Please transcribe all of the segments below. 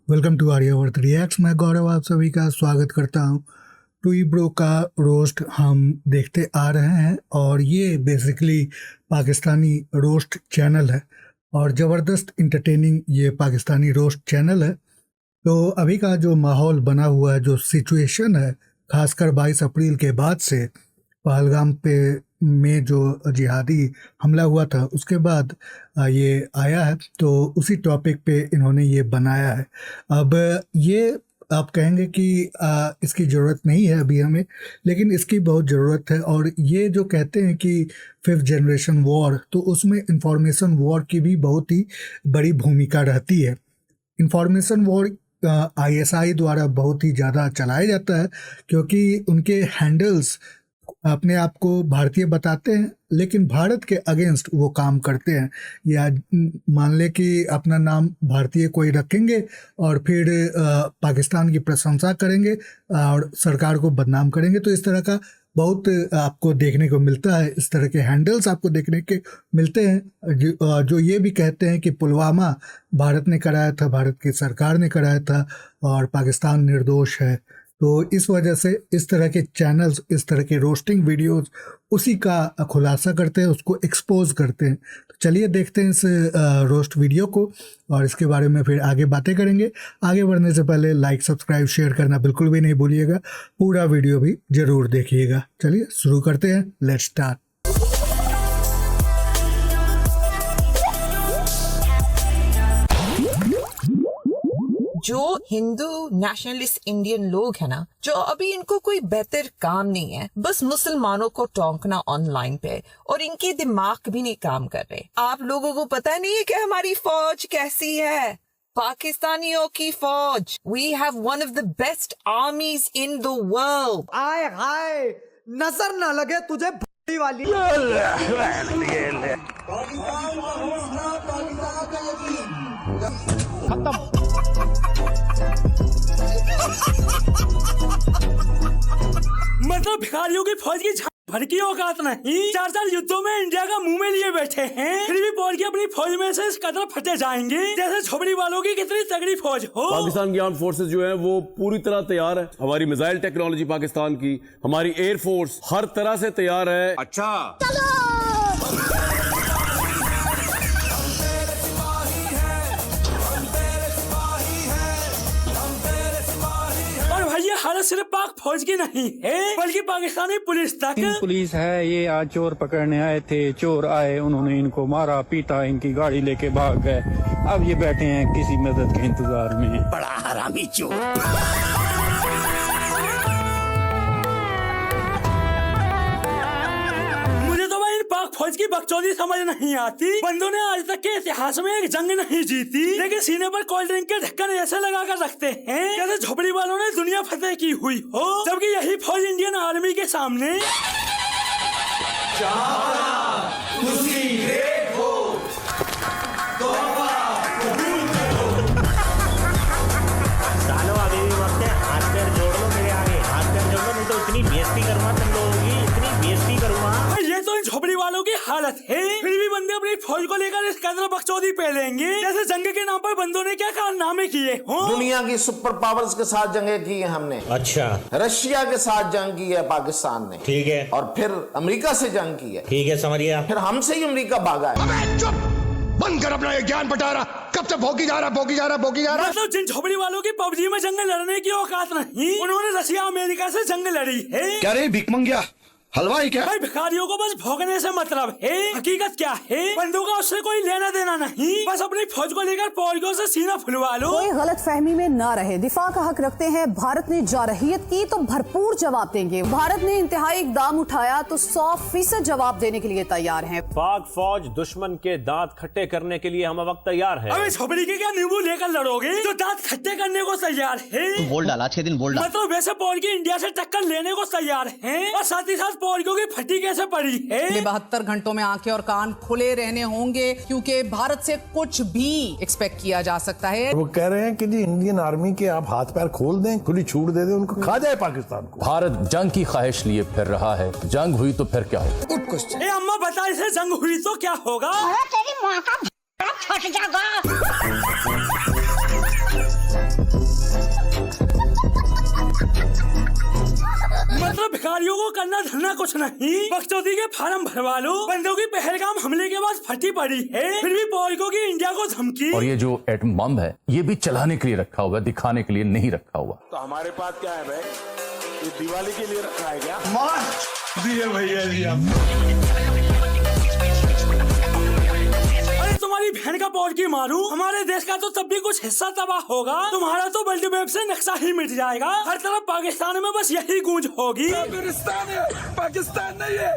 Welcome to Aryavart reacts. मैं गौरव आप सभी का स्वागत करता हूं। टूई ब्रो का रोस्ट हम देखते आ रहे हैं और ये बेसिकली पाकिस्तानी रोस्ट चैनल है और ज़बरदस्त इंटरटेनिंग ये पाकिस्तानी रोस्ट चैनल है। तो अभी का जो माहौल बना हुआ है, जो सिचुएशन है, खासकर 22 अप्रैल के बाद से पहलगाम पे में जो जिहादी हमला हुआ था उसके बाद ये आया है, तो उसी टॉपिक पे इन्होंने ये बनाया है। अब ये आप कहेंगे कि इसकी ज़रूरत नहीं है अभी हमें, लेकिन इसकी बहुत ज़रूरत है। और ये जो कहते हैं कि 5th जनरेशन वॉर, तो उसमें इंफॉर्मेशन वॉर की भी बहुत ही बड़ी भूमिका रहती है। इंफॉर्मेशन वॉर ISI द्वारा बहुत ही ज़्यादा चलाया जाता है क्योंकि उनके हैंडल्स अपने आप को भारतीय बताते हैं लेकिन भारत के अगेंस्ट वो काम करते हैं। या मान ले कि अपना नाम भारतीय कोई रखेंगे और फिर पाकिस्तान की प्रशंसा करेंगे और सरकार को बदनाम करेंगे। तो इस तरह का बहुत आपको देखने को मिलता है, इस तरह के हैंडल्स आपको देखने के मिलते हैं जो ये भी कहते हैं कि पुलवामा भारत ने कराया था, भारत की सरकार ने कराया था और पाकिस्तान निर्दोष है। तो इस वजह से इस तरह के चैनल्स, इस तरह के रोस्टिंग वीडियोस उसी का खुलासा करते हैं, उसको एक्सपोज करते हैं। तो चलिए देखते हैं इस रोस्ट वीडियो को और इसके बारे में फिर आगे बातें करेंगे। आगे बढ़ने से पहले लाइक, सब्सक्राइब, शेयर करना बिल्कुल भी नहीं भूलिएगा। पूरा वीडियो भी ज़रूर देखिएगा। चलिए शुरू करते हैं। Let's start. जो हिंदू नेशनलिस्ट इंडियन लोग हैं ना, जो अभी इनको कोई बेहतर काम नहीं है, बस मुसलमानों को टोंकना ऑनलाइन पे, और इनके दिमाग भी नहीं काम कर रहे। आप लोगों को पता नहीं है कि हमारी फौज कैसी है? पाकिस्तानियों की फौज, we have one of the best armies in the world. आए हाय, नजर ना लगे तुझे भड़ी वाली। मतलब भिखारियों की फौज की भर की औकात नहीं। 4 युद्धों में इंडिया का मुंह में लिए बैठे हैं, फिर भी बोल के अपनी फौज में से इस कदर फटे जाएंगे जैसे झोपड़ी वालों की कितनी तगड़ी फौज हो। पाकिस्तान की आर्म फोर्सेज जो है वो पूरी तरह तैयार है। हमारी मिसाइल टेक्नोलॉजी पाकिस्तान की, हमारी एयर फोर्स हर तरह से तैयार है। अच्छा हालत सिर्फ पाक फौज की नहीं है बल्कि पाकिस्तानी पुलिस तक। पुलिस है, ये आज चोर पकड़ने आए थे। चोर आए, उन्होंने इनको मारा पीटा, इनकी गाड़ी लेके भाग गए। अब ये बैठे हैं किसी मदद के इंतजार में। बड़ा हरामी चोर। पाक फौज की बकचोदी समझ नहीं आती। बंदों ने आज तक के इतिहास में एक जंग नहीं जीती, लेकिन सीने पर कोल्ड ड्रिंक के ढक्कन ऐसे लगा कर रखते हैं जैसे झोपड़ी वालों ने दुनिया फतेह की हुई हो, जबकि यही फौज इंडियन आर्मी के सामने अभी भी वक्त है, हाथ पैर जोड़ लो मेरे आगे, हाथ पैर जोड़ लो, नहीं तो इतनी बेइज्जती करूंगा तुम लोगों की, इतनी बेइज्जती करूंगा। ये तो इन झोपड़ी वालों की हालत है, फिर भी बंदे अपनी फौज को लेकर इस कदर बकचोदी पे लेंगे जैसे जंग के नाम पर बंदों ने क्या कारनामे किए हो। दुनिया की सुपर पावर्स के साथ जंगें की है हमने। अच्छा, रशिया के साथ जंग की है पाकिस्तान ने, ठीक है, और फिर अमेरिका से जंग की है, ठीक है, समझ गया। फिर हमसे ही अमेरिका भागा है। चुप बंद कर अपना ये ज्ञान बटारा, कब से भौंकी जा रहा मतलब जिन झोपड़ी वालों की पबजी में जंग लड़ने की औकात नहीं, उन्होंने रशिया अमेरिका से जंग लड़ी है। क्या रे भिख मंगिया, हलवाई क्या? भाई भिखारियों को बस भोगने से मतलब है। हकीकत क्या है, बंदों का उससे कोई लेना देना नहीं, बस अपनी फौज को लेकर पौड़ियों से सीना फुलवा लो। कोई गलत फहमी में ना रहे, दिफा का हक रखते हैं। भारत ने जारहियत की तो भरपूर जवाब देंगे। भारत ने इंतहाई इकदाम उठाया तो 100% जवाब देने के लिए तैयार है। पाक फौज दुश्मन के दांत खट्टे करने के लिए हम वक्त तैयार है। अबे झोपड़ी के क्या नींबू लेकर लड़ोगे जो दांत खट्टे करने को तैयार है? तू बोल डाला, 6 दिन बोल डाला। मतलब वैसे पौड़ की इंडिया से टक्कर लेने को तैयार है और साथ ही साथ पौड़ियों की फटी कैसे पड़ी है? 72 घंटों में आंखें और कान खुले रहने होंगे क्योंकि भारत से कुछ भी एक्सपेक्ट किया जा सकता है। वो कह रहे हैं कि जी इंडियन आर्मी के आप हाथ पैर खोल दें, खुली छूट दे दें, उनको खा जाए पाकिस्तान को। भारत जंग की ख्वाहिश लिए फिर रहा है, जंग हुई तो फिर क्या होगा? ए अम्मा बता, इसे जंग हुई तो क्या होगा? तेरी माँ का फट जाएगा। भिखारियों को करना धरना कुछ नहीं, बकचोदी के फार्म भरवा लो। बंदों की पहलगाम हमले के बाद फटी पड़ी है, फिर भी पॉलको की इंडिया को धमकी। और ये जो एटम बम है ये भी चलाने के लिए रखा हुआ, दिखाने के लिए नहीं रखा हुआ। तो हमारे पास क्या है भाई, ये दिवाली के लिए रखा है क्या? दिए भैया जी तुम्हारी बहन का पॉलकी मारू, हमारे देश का तो तब भी कुछ हिस्सा तबाह होगा, तुम्हारा तो वर्ल्ड मैप से नक्शा ही मिट जाएगा। हर तरफ पाकिस्तान में बस यही गूंज होगी, पाकिस्तान नहीं है।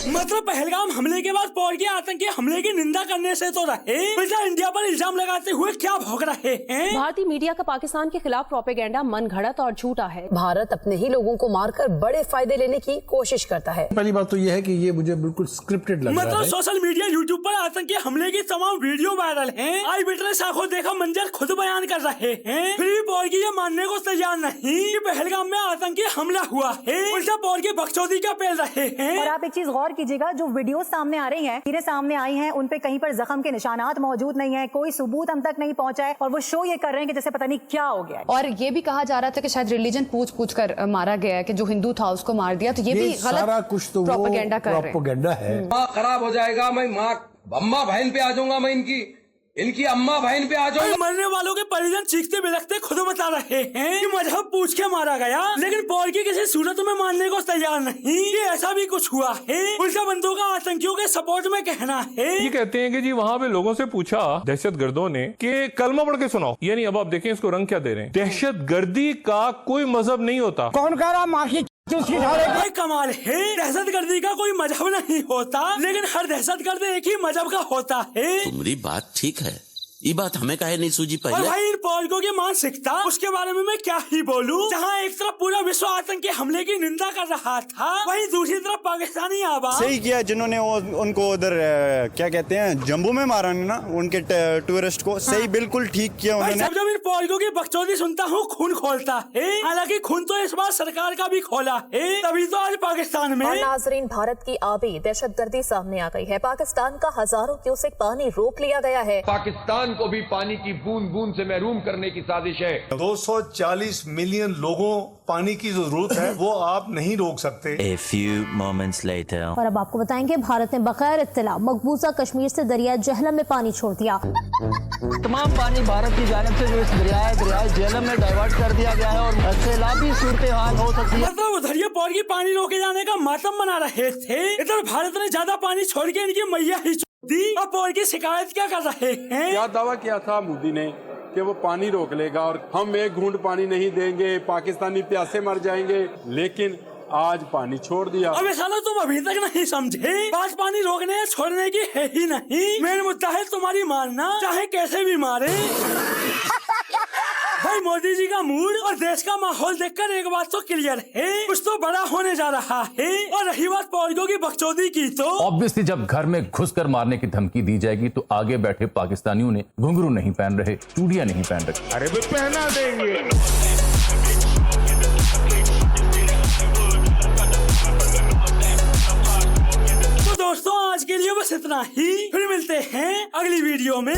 मतलब पहलगाम हमले के बाद पॉलकी आतंकी हमले की निंदा करने से तो रहे, उल्टा इंडिया पर इल्जाम लगाते हुए क्या भौंक रहे हैं। भारतीय मीडिया का पाकिस्तान के खिलाफ प्रोपेगेंडा मनगढ़ंत और झूठा है। भारत अपने ही लोगों को मारकर बड़े फायदे लेने की कोशिश करता है। पहली बात तो यह है कि ये मुझे बिल्कुल स्क्रिप्टेड लग रहा है। मतलब सोशल मीडिया यूट्यूब पर आतंकी हमले की तमाम वीडियो वायरल हैं। आई विटनेस आंखों देखा मंजर खुद बयान कर रहे हैं, फिर भी पॉलकी ये मानने को तैयार नहीं कि पहलगाम में आतंकी हमला हुआ है, उल्टा पॉलकी बकचोदी का पेल रहे हैं। और आप एक चीज गौर कीजिएगा, जो वीडियो सामने आ रही हैं, चीजें सामने आई हैं, उन पे कहीं पर जख्म के निशानात मौजूद नहीं है, कोई सबूत हम तक नहीं पहुंचा है, और वो शो ये कर रहे हैं कि जैसे पता नहीं क्या हो गया है। और ये भी कहा जा रहा था कि शायद रिलीजन पूछ कर मारा गया है, कि जो हिंदू था उसको मार दिया, तो ये भी गलत कुछ तो प्रोपेगेंडा कर रहे हैं। खराब हो जाएगा, मैं माँ अम्मा बहन पे आ जाऊंगा, मैं इनकी अम्मा बहन पे आ जाऊंगा। मरने वालों के परिजन चीखते बिलखते खुद बता रहे हैं कि मजहब पूछ के मारा गया, लेकिन पॉलकी किसी सूरत में मानने को तैयार नहीं कि ऐसा भी कुछ हुआ है। उल्टा बंदों का आतंकियों के सपोर्ट में कहना है। ये कहते हैं कि जी वहाँ पे लोगों से पूछा दहशतगर्दों ने कि कलमा पढ़ के सुनाओ, यानी अब आप देखें इसको रंग क्या दे रहे हैं। दहशतगर्दी का कोई मजहब नहीं होता। कौन कह रहा माफी? कमाल है, दहशतगर्दी का कोई मजहब नहीं होता, लेकिन हर दहशतगर्द एक ही मजहब का होता है। तुम्हारी बात ठीक है, ये बात हमें काहे नहीं सूझी पहले। और भाई इन पॉलको की मानसिकता, उसके बारे में मैं क्या ही बोलूं। जहां एक तरफ पूरा विश्व आतंकी हमले की निंदा कर रहा था, वहीं दूसरी तरफ पाकिस्तानी आवाम सही किया जिन्होंने उनको उधर क्या कहते हैं जम्मू में मारा ना, उनके टूरिस्ट को। सही बिल्कुल ठीक किया उन्होंने। जब इन पॉलको की बकचोदी सुनता हूँ खून खोलता है, हालांकि खून तो इस बार सरकार का भी खोला है, तभी तो आज पाकिस्तान में। और नाजरीन, भारत की आबी दहशतगर्दी सामने आ गई है। पाकिस्तान का हजारों क्यूसेक पानी रोक लिया गया है। पाकिस्तान को भी पानी की बूंद बूंद से महरूम करने की साजिश है। 240 मिलियन लोगों पानी की जरूरत है, वो आप नहीं रोक सकते। A few moments later. और अब आपको बताएंगे, भारत ने बगैर इत्तला मकबूजा कश्मीर से दरिया जहलम में पानी छोड़ दिया। तमाम पानी भारत की जानिब से जो इस दरिया झेलम में डाइवर्ट कर दिया गया है और सैलाबी सूरत हाल हो सकती है। मतलब उधर ये पॉलकी पानी रोके जाने का मातम मना रहे थे, इधर भारत ने ज्यादा पानी छोड़ के इनकी मैया ही दी। अब पॉलकी शिकायत क्या कर रहे हैं? क्या दावा किया था मोदी ने कि वो पानी रोक लेगा और हम एक घूंट पानी नहीं देंगे, पाकिस्तानी प्यासे मर जाएंगे, लेकिन आज पानी छोड़ दिया। अबे साला तुम अभी तक नहीं समझे, बात पानी रोकने या छोड़ने की है ही नहीं, मेन मुद्दा है तुम्हारी मारना, चाहे कैसे भी मारे। भाई मोदी जी का मूड और देश का माहौल देखकर एक बात तो क्लियर है, कुछ तो बड़ा होने जा रहा है। और रही बात पॉलको की बकचोदी की, तो ऑब्वियसली जब घर में घुसकर मारने की धमकी दी जाएगी तो आगे बैठे पाकिस्तानियों ने घुंघरू नहीं पहन रहे, चूड़ियां नहीं पहन रही। अरे भी पहना देंगे। तो दोस्तों आज के लिए बस इतना ही, फिर मिलते हैं अगली वीडियो में।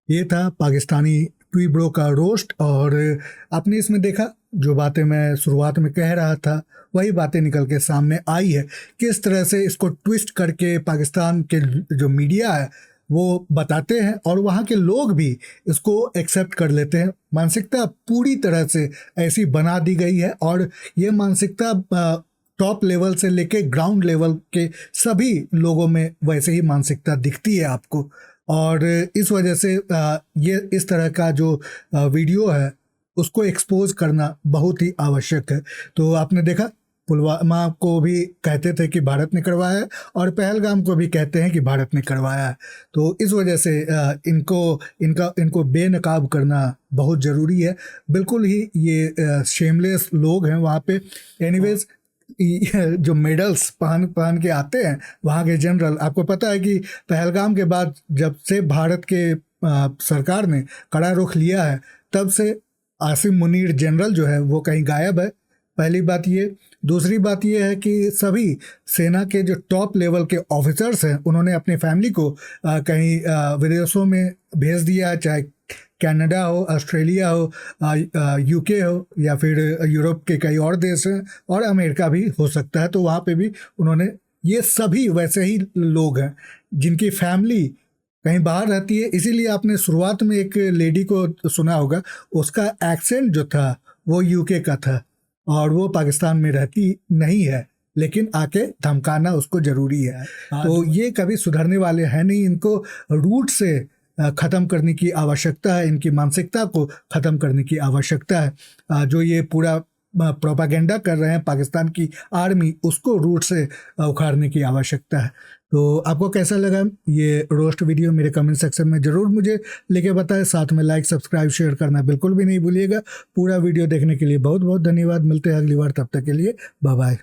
ये था पाकिस्तानी टुई ब्रो का रोस्ट, और आपने इसमें देखा जो बातें मैं शुरुआत में कह रहा था वही बातें निकल के सामने आई है। किस तरह से इसको ट्विस्ट करके पाकिस्तान के जो मीडिया है वो बताते हैं और वहाँ के लोग भी इसको एक्सेप्ट कर लेते हैं। मानसिकता पूरी तरह से ऐसी बना दी गई है, और ये मानसिकता टॉप लेवल से लेके ग्राउंड लेवल के सभी लोगों में वैसे ही मानसिकता दिखती है आपको। और इस वजह से ये इस तरह का जो वीडियो है उसको एक्सपोज करना बहुत ही आवश्यक है। तो आपने देखा पुलवामा को भी कहते थे कि भारत ने करवाया है, और पहलगाम को भी कहते हैं कि भारत ने करवाया है। तो इस वजह से इनको बेनकाब करना बहुत ज़रूरी है। बिल्कुल ही ये शेमलेस लोग हैं वहाँ पे। एनीवेज जो मेडल्स पहन के आते हैं वहाँ के जनरल, आपको पता है कि पहलगाम के बाद जब से भारत के सरकार ने कड़ा रुख लिया है, तब से आसिम मुनीर जनरल जो है वो कहीं गायब है। पहली बात ये। दूसरी बात ये है कि सभी सेना के जो टॉप लेवल के ऑफिसर्स हैं उन्होंने अपनी फैमिली को कहीं विदेशों में भेज दिया है, चाहे कनाडा हो, ऑस्ट्रेलिया हो, यूके हो, या फिर यूरोप के कई और देश हैं, और अमेरिका भी हो सकता है। तो वहाँ पे भी उन्होंने, ये सभी वैसे ही लोग हैं जिनकी फैमिली कहीं बाहर रहती है। इसीलिए आपने शुरुआत में एक लेडी को सुना होगा, उसका एक्सेंट जो था वो यूके का था और वो पाकिस्तान में रहती नहीं है, लेकिन आके धमकाना उसको ज़रूरी है। तो ये कभी सुधरने वाले हैं नहीं, इनको रूट से ख़त्म करने की आवश्यकता है, इनकी मानसिकता को ख़त्म करने की आवश्यकता है। जो ये पूरा प्रोपागेंडा कर रहे हैं पाकिस्तान की आर्मी, उसको रूट से उखाड़ने की आवश्यकता है। तो आपको कैसा लगा ये रोस्ट वीडियो, मेरे कमेंट सेक्शन में ज़रूर मुझे लेके बताएं। साथ में लाइक, सब्सक्राइब, शेयर करना बिल्कुल भी नहीं भूलिएगा। पूरा वीडियो देखने के लिए बहुत बहुत धन्यवाद। मिलते हैं अगली बार, तब तक के लिए बाय बाय।